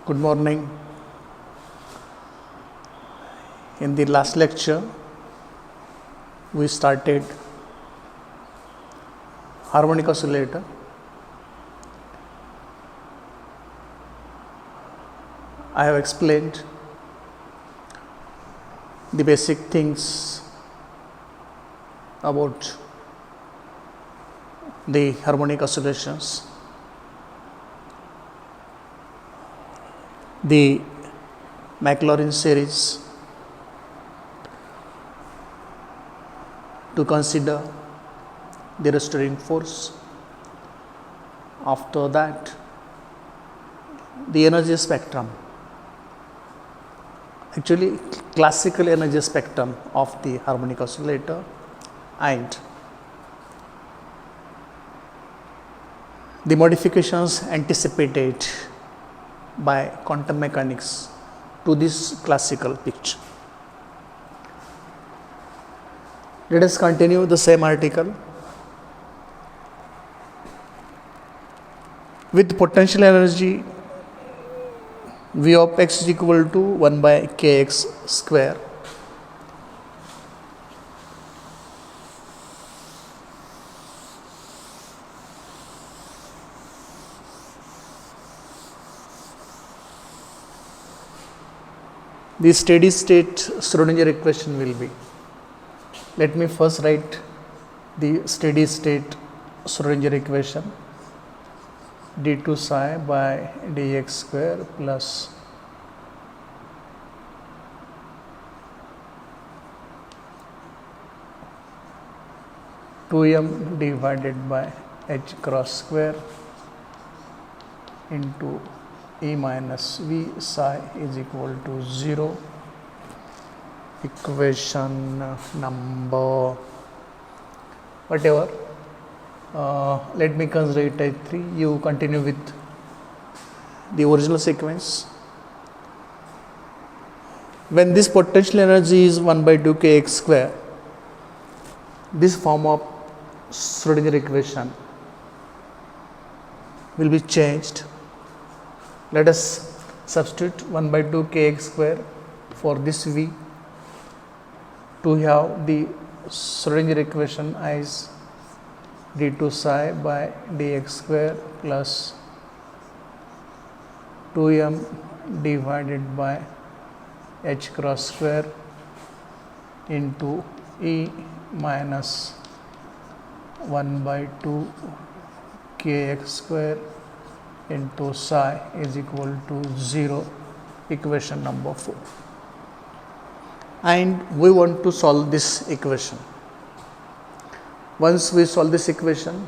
Good morning. In the last lecture, we started harmonic oscillator. I have explained the basic things about the harmonic oscillations. The Maclaurin series, to consider the restoring force. After that, the energy spectrum, actually classical energy spectrum of the harmonic oscillator, and the modifications anticipated by quantum mechanics to this classical picture. Let us continue the same article. With potential energy V of x is equal to 1 by kx square. The steady state Schrodinger equation will be, let me first write the steady state Schrodinger equation, d2 psi by dx square plus (2m) divided by h cross square into E minus V psi is equal to 0. Equation number whatever. Let me consider it as 3. You continue with the original sequence. When this potential energy is 1 by 2 kx square, this form of Schrodinger equation will be changed. Let us substitute 1 by 2 kx square for this V to have the Schrodinger equation as d2 psi by dx square plus 2m divided by h cross square into E minus 1 by 2 kx square into psi is equal to 0. Equation number 4. And we want to solve this equation. Once we solve this equation,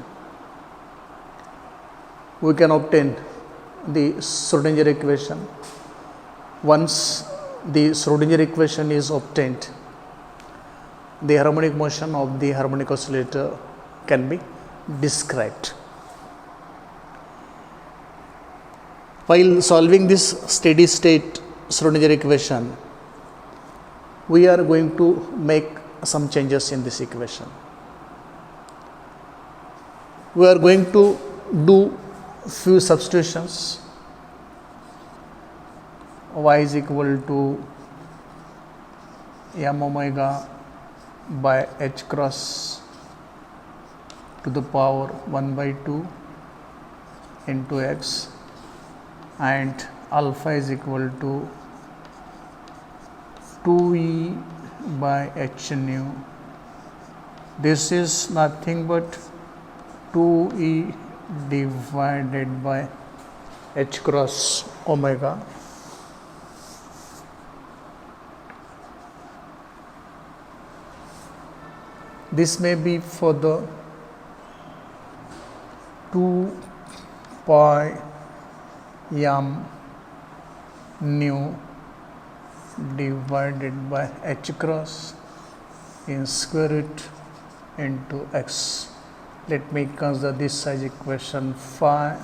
we can obtain the Schrodinger equation. Once the Schrodinger equation is obtained, the harmonic motion of the harmonic oscillator can be described. While solving this steady state Schrodinger equation, we are going to make some changes in this equation. We are going to do few substitutions. Y is equal to m omega by h cross to the power 1 by 2 into x, and alpha is equal to 2e by h nu. This is nothing but 2e divided by h cross omega. This may be for the 2 pi m nu divided by h cross in square root into x. Let me consider this as equation 5,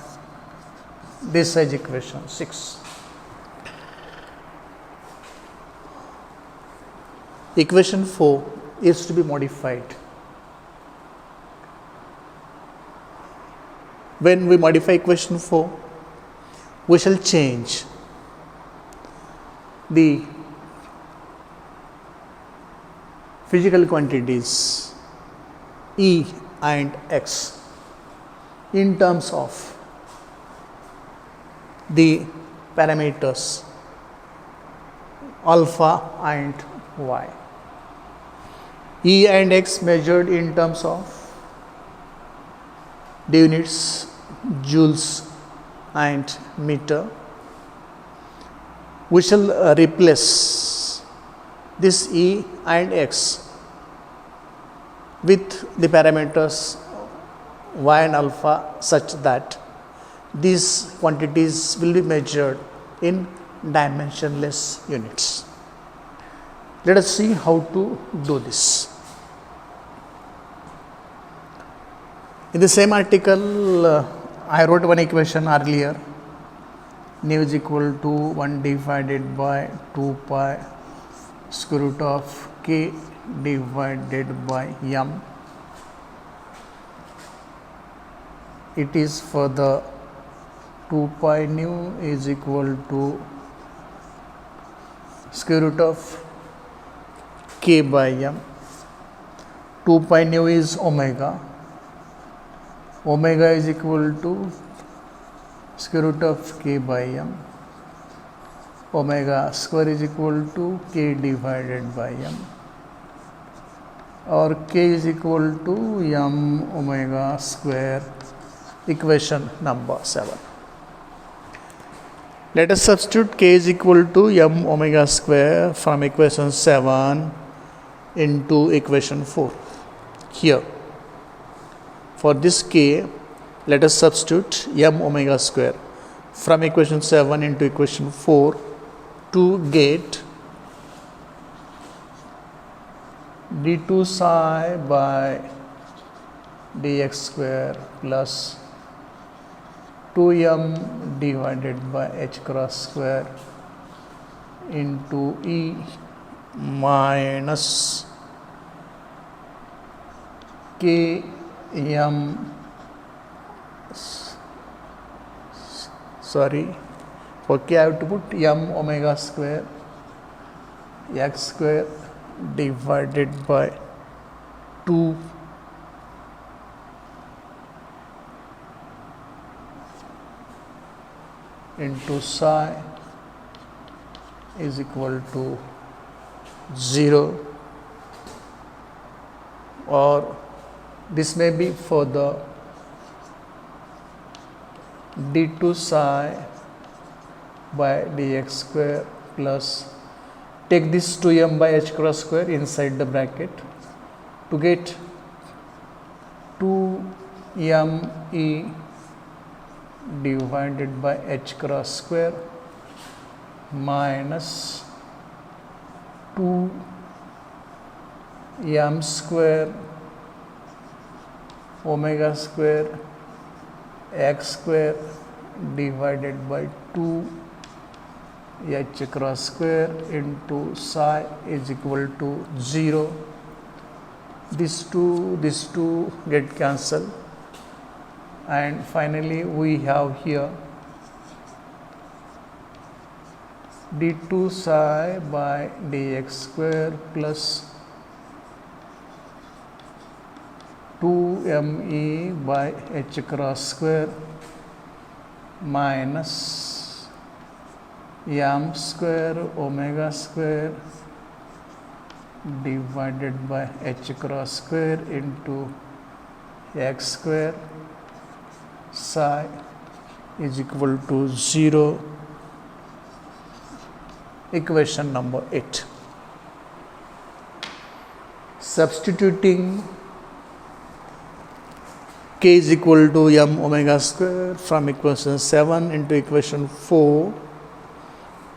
this as equation 6. Equation 4 is to be modified. When we modify equation 4, we shall change the physical quantities E and X in terms of the parameters alpha and y. E and X measured in terms of the units joules and meter. We shall replace this E and X with the parameters y and alpha such that these quantities will be measured in dimensionless units. Let us see how to do this. In the same article, I wrote one equation earlier. Nu is equal to 1 divided by 2 pi square root of k divided by m. It is for the 2 pi nu is equal to square root of k by m. 2 pi nu is omega. Omega is equal to square root of k by m. Omega square is equal to k divided by m, or k is equal to m omega square. Equation number 7. Let us substitute k is equal to m omega square from equation 7 into equation 4 here. For this k, let us substitute m omega square from equation 7 into equation 4 to get d2 psi by dx square plus 2m divided by h cross square into e minus k m, for k I have to put m omega square x square divided by 2 into psi is equal to 0, or this may be for the d2 psi by dx square plus, take this 2m by h cross square inside the bracket to get 2m e divided by h cross square minus 2 m square omega square x square divided by 2 h cross square into psi is equal to 0. These two get cancelled, and finally we have here d2 psi by dx square plus 2me by h cross square minus m square omega square divided by h cross square into x square psi is equal to 0. Equation number 8. Substituting k is equal to m omega square from equation 7 into equation 4,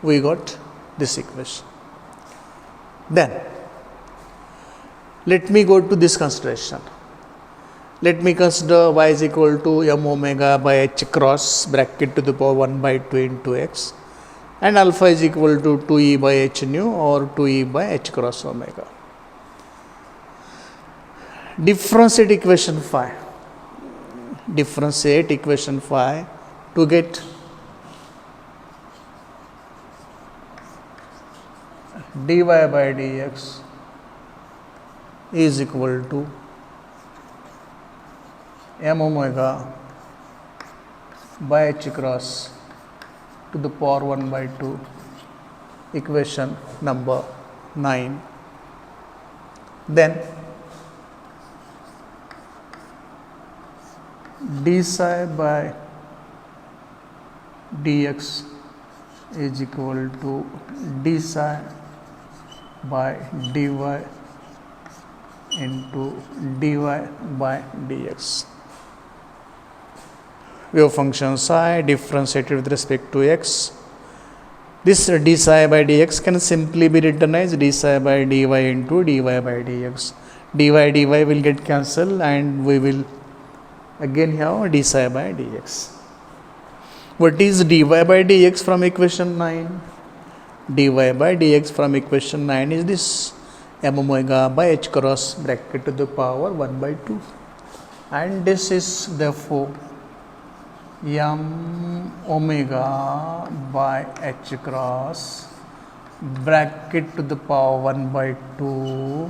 we got this equation. Then let me go to this consideration. Let me consider y is equal to m omega by h cross bracket to the power 1 by 2 into x, and alpha is equal to 2e by h nu or 2e by h cross omega. Differentiate equation 5. Differentiate equation 5 to get dy by dx is equal to m omega by h cross to the power 1 by 2, equation number 9. Then d psi by dx is equal to d psi by dy into dy by dx. Wave function psi differentiated with respect to x. This d psi by dx can simply be written as d psi by dy into dy by dx. dy will get cancelled and we will again have d psi by dx. What is dy by dx from equation 9? dy by dx from equation 9 is this m omega by h cross bracket to the power 1 by 2, and this is therefore m omega by h cross bracket to the power 1 by 2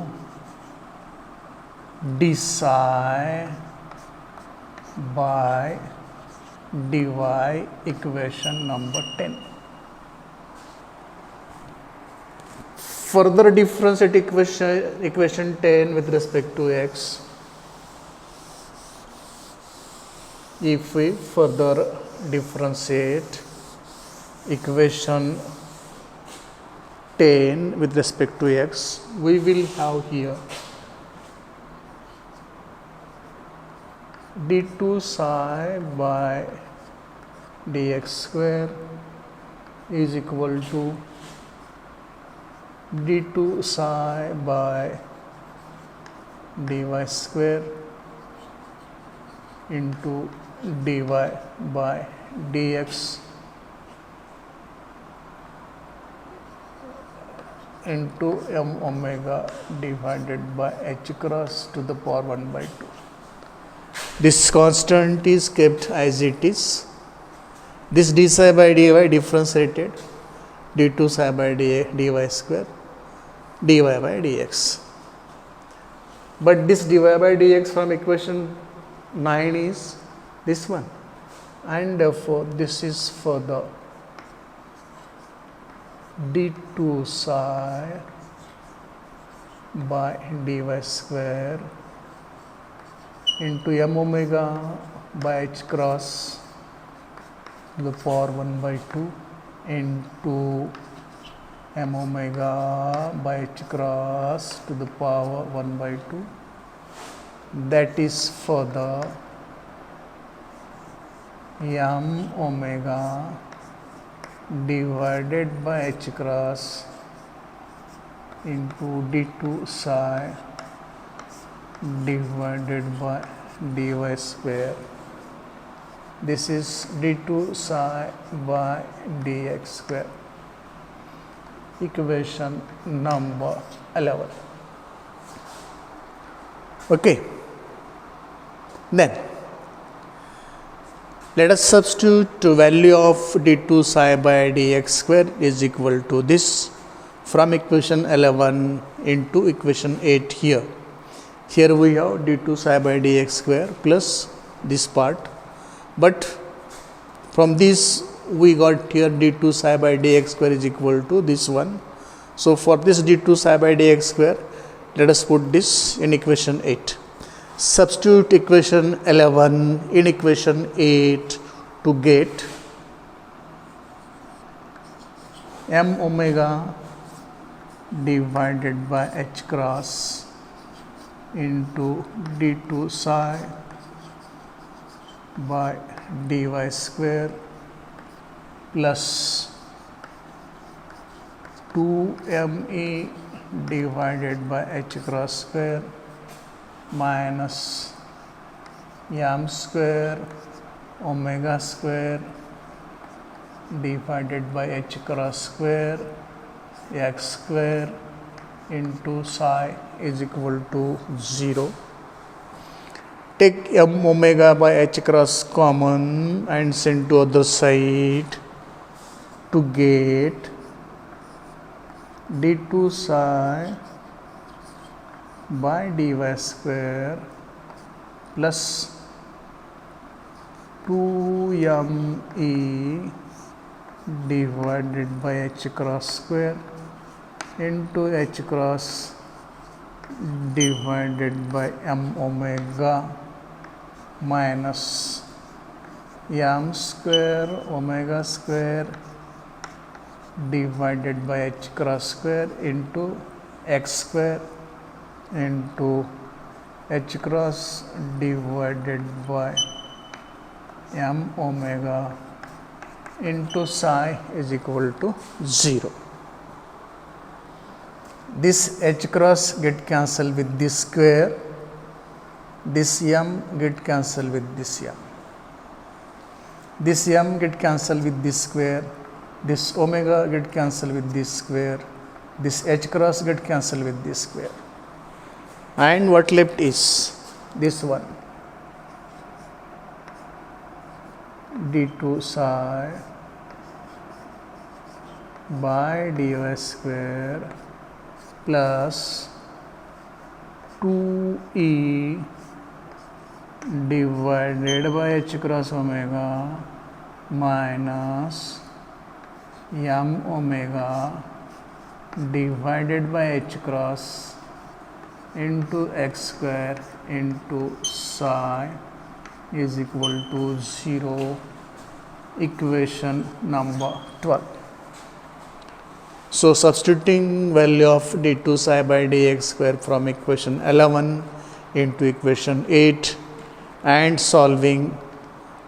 d psi by dy, equation number 10. Further differentiate equation 10 with respect to x. If we further differentiate equation 10 with respect to x, we will have here d2 psi by dx square is equal to d2 psi by dy square into dy by dx into m omega divided by h cross to the power 1 by 2. This constant is kept as it is. This d psi by dy differentiated d2 psi by dy square dy by dx. But this dy by dx from equation 9 is this one, and therefore this is further d2 psi by dy square into m omega by h cross to the power 1 by 2 into m omega by h cross to the power 1 by 2, that is further m omega divided by h cross into d2 psi divided by dy square. This is d2 psi by dx square, equation number 11. Okay. Then let us substitute the value of d2 psi by dx square is equal to this from equation 11 into equation 8 here. Here we have d2 psi by dx square plus this part, but from this we got here d2 psi by dx square is equal to this one. So for this d2 psi by dx square, let us put this in equation 8. Substitute equation 11 in equation 8 to get m omega divided by h cross into d2 psi by dy square plus 2me divided by h cross square minus m square omega square divided by h cross square x square into psi is equal to 0. Take m omega by h cross common and send to other side to get d2 psi by dy square plus 2me divided by h cross square into h cross divided by m omega minus m square omega square divided by h cross square into x square into h cross divided by m omega into psi is equal to 0. This h cross get cancelled with this square, this m get cancelled with this m. This m get cancelled with this square, this omega get cancelled with this square, this h cross get cancelled with this square. And what left is this one, d2 psi by dy square plus 2e divided by h cross omega minus m omega divided by h cross into x square into psi is equal to 0. Equation number 12. So substituting value of d2 psi by dx square from equation 11 into equation 8 and solving,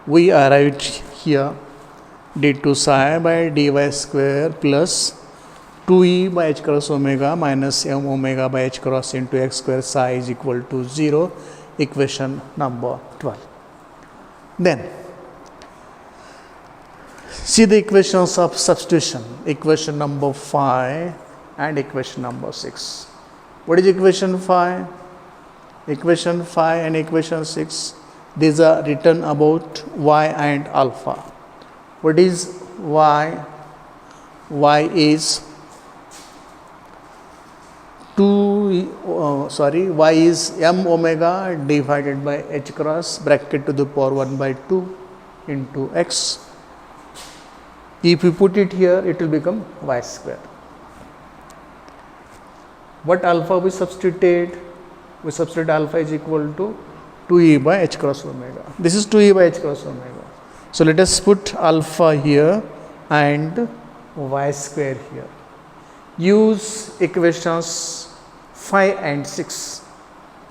we arrived here d2 psi by dy square plus 2e by h cross omega minus m omega by h cross into x square psi is equal to 0. Equation number 12. Then see the equations of substitution, equation number 5 and equation number 6. What is equation 5? Equation 5 and equation 6, these are written about y and alpha. What is y? Y is y is m omega divided by h cross bracket to the power 1 by 2 into x. If you put it here, it will become y square. What alpha we substituted? We substitute alpha is equal to 2e by h cross omega. This is 2e by h cross omega. So let us put alpha here and y square here. Use equations 5 and 6.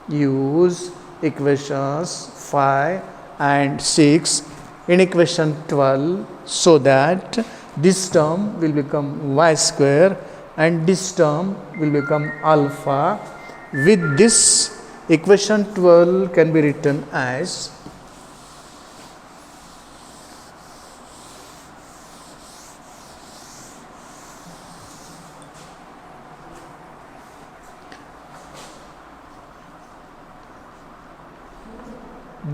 Use equations 5 and 6 in equation 12 so that this term will become y square and this term will become alpha. With this, equation 12 can be written as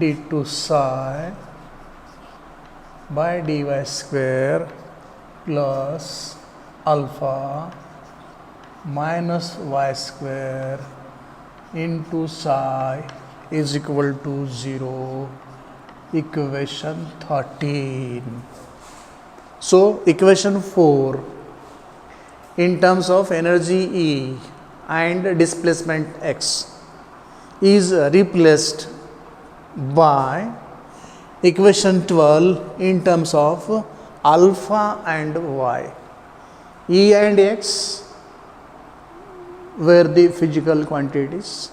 d2 psi by dy square plus alpha minus y square into psi is equal to 0. Equation 13. So equation 4 in terms of energy E and displacement x is replaced by equation 12 in terms of alpha and y. E and x were the physical quantities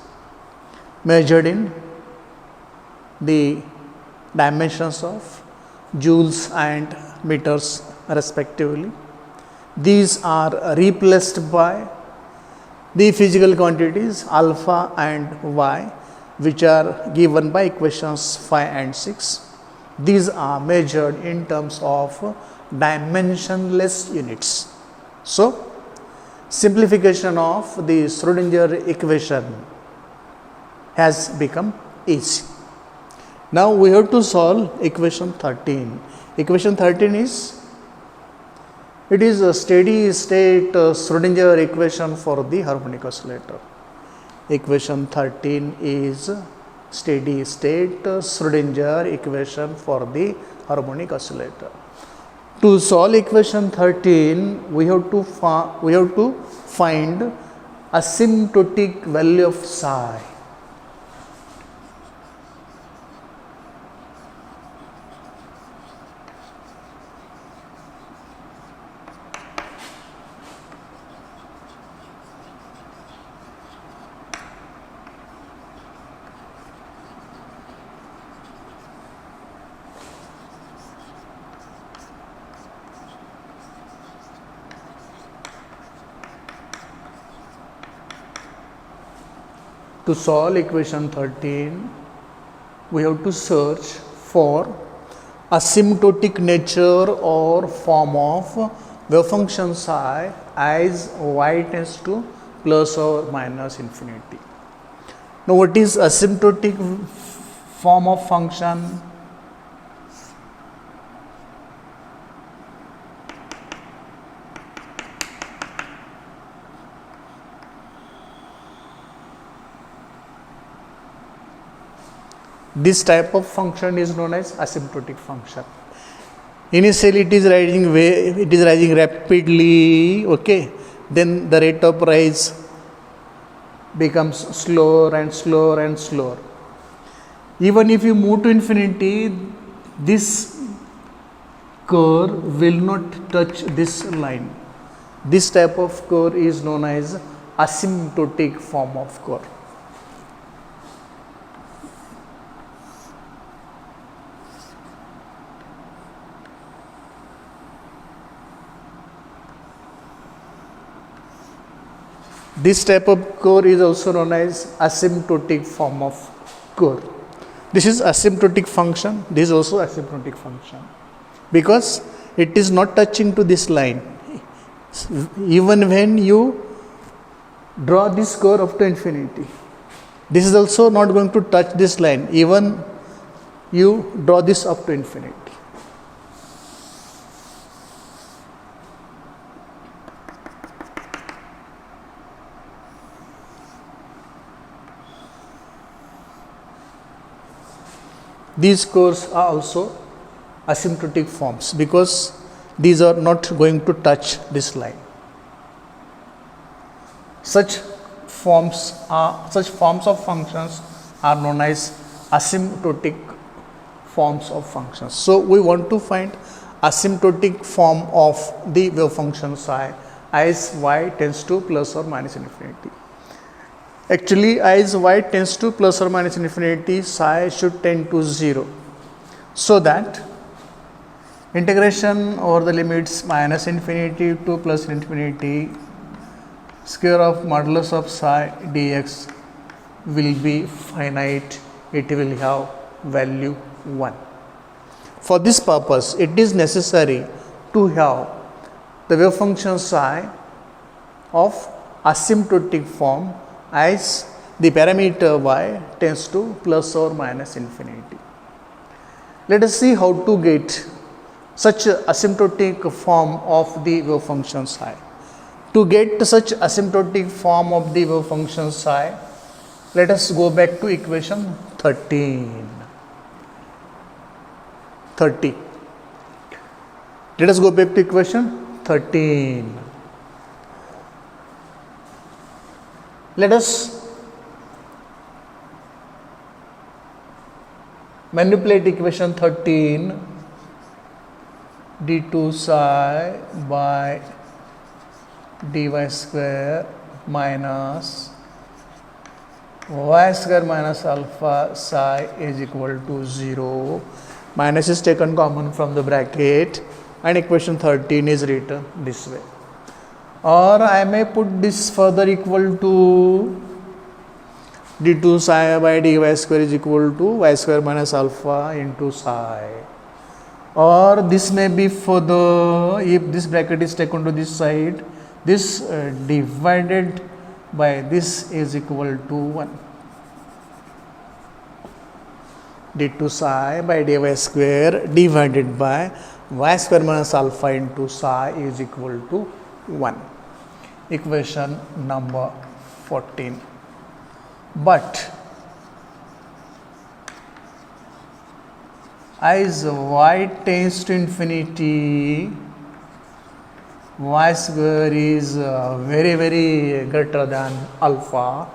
measured in the dimensions of joules and meters respectively. These are replaced by the physical quantities alpha and y, which are given by equations 5 and 6. These are measured in terms of dimensionless units. So, simplification of the Schrodinger equation has become easy. Now, we have to solve equation 13. Equation 13 is It is a steady state Schrodinger equation for the harmonic oscillator. Equation 13 is steady state Schrodinger equation for the harmonic oscillator. To solve equation 13, we have to find asymptotic value of psi. To solve equation 13, we have to search for asymptotic nature or form of wave function psi as y tends to plus or minus infinity. Now, what is asymptotic form of function? This type of function is known as asymptotic function. Initially it is rising rapidly, okay, then the rate of rise becomes slower and slower and slower. Even if you move to infinity, this curve will not touch this line. This type of curve is known as asymptotic form of curve. This type of curve is also known as asymptotic form of curve. This is asymptotic function, this is also asymptotic function, because it is not touching to this line. Even when you draw this curve up to infinity, this is also not going to touch this line, even you draw this up to infinity. These curves are also asymptotic forms because these are not going to touch this line. Such forms of functions are known as asymptotic forms of functions. So we want to find asymptotic form of the wave function psi as y tends to plus or minus infinity. Actually, as y tends to plus or minus infinity, psi should tend to 0, so that integration over the limits minus infinity to plus infinity square of modulus of psi dx will be finite, it will have value 1. For this purpose, it is necessary to have the wave function psi of asymptotic form as the parameter y tends to plus or minus infinity. Let us see how to get such asymptotic form of the wave function psi. To get such asymptotic form of the wave function psi, let us go back to equation 30. Let us go back to equation 13. Let us manipulate equation 13, d2 psi by dy square minus y square minus alpha psi is equal to 0. Minus is taken common from the bracket and equation 13 is written this way. Or I may put this further equal to d2 psi by dy square is equal to y square minus alpha into psi. Or this may be further, if this bracket is taken to this side, this divided by this is equal to 1. d2 psi by dy square divided by y square minus alpha into psi is equal to 1. Equation number 14. But as y tends to infinity, y square is very greater than alpha.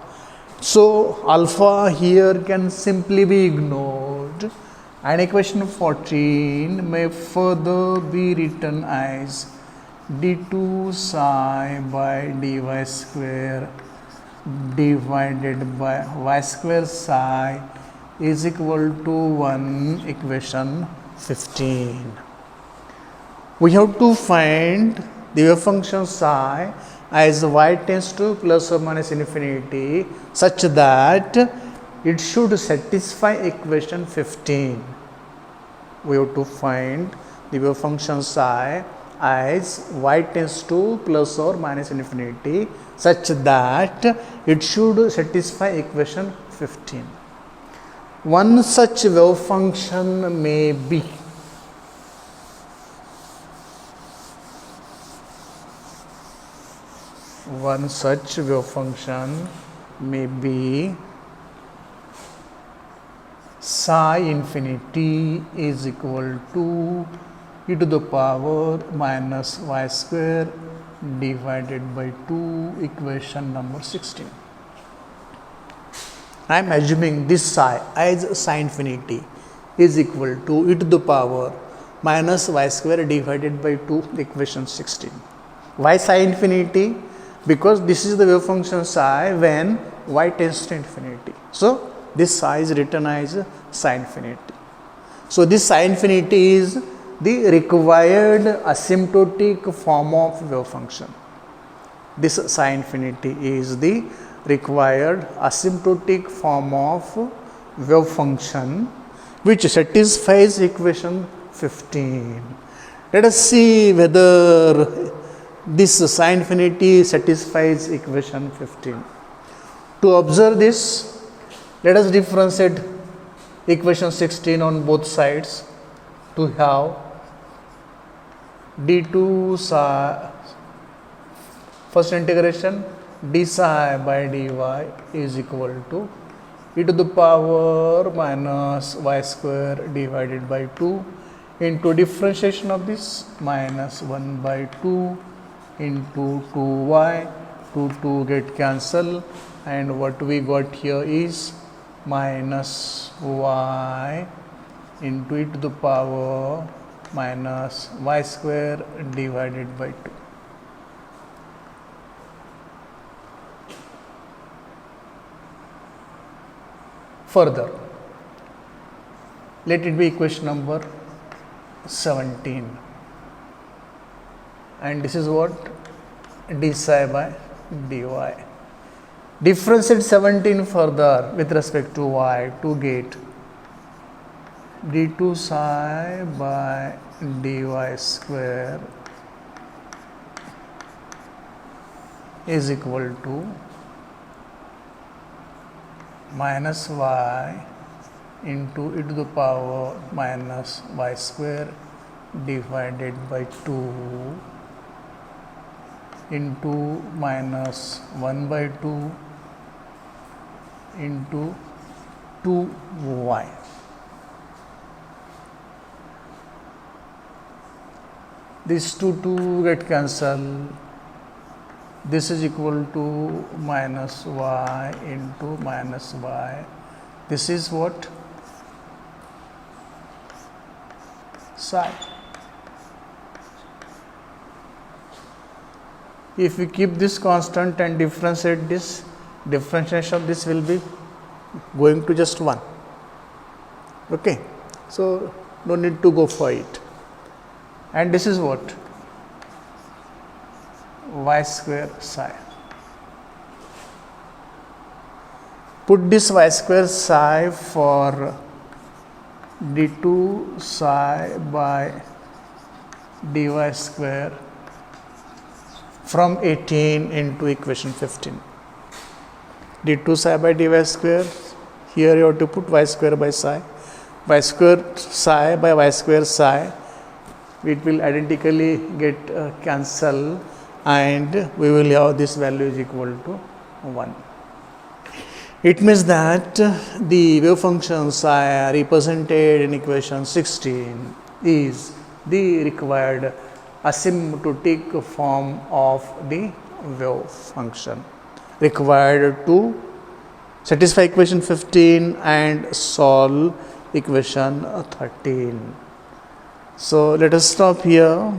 So alpha here can simply be ignored, and equation 14 may further be written as d2 psi by dy square divided by y square psi is equal to 1. Equation 15. We have to find the wave function psi as y tends to plus or minus infinity such that it should satisfy equation 15. We have to find the wave function psi as y tends to plus or minus infinity such that it should satisfy equation 15. One such wave function may be psi infinity is equal to e to the power minus y square divided by 2, equation number 16. I am assuming this psi as psi infinity is equal to e to the power minus y square divided by 2, equation 16. Why psi infinity? Because this is the wave function psi when y tends to infinity. So this psi is written as psi infinity. So this psi infinity is the required asymptotic form of wave function. This psi infinity is the required asymptotic form of wave function which satisfies equation 15. Let us see whether this psi infinity satisfies equation 15. To observe this, let us differentiate equation 16 on both sides to have d2 psi, first integration d psi by dy is equal to e to the power minus y square divided by 2 into differentiation of this minus 1 by 2 into 2y, 2 get cancel, and what we got here is minus y into e to the power minus y square divided by 2. Further, let it be equation number 17, and this is what d psi by dy. Differentiate 17 further with respect to y to get d2 psi by dy square is equal to minus y into e to the power minus y square divided by 2 into minus 1 by 2 into 2y. These 2 get cancelled. This is equal to minus y into minus y. This is what? Psi. If we keep this constant and differentiate this, differentiation of this will be going to just 1. Okay. So no need to go for it. And this is what? Y square psi. Put this y square psi for d2 psi by dy square from 18 into equation 15. d2 psi by dy square, here you have to put y square by psi. Y square psi by y square psi it will identically get cancel, and we will have this value is equal to 1. It means that the wave functions are represented in equation 16 is the required asymptotic form of the wave function required to satisfy equation 15 and solve equation 13. So let us stop here.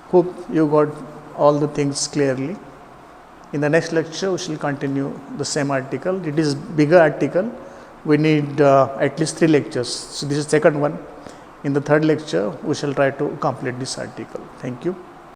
Hope you got all the things clearly. In the next lecture, we shall continue the same article. It is bigger article. We need at least 3 lectures. So this is second one. In the third lecture, we shall try to complete this article. Thank you.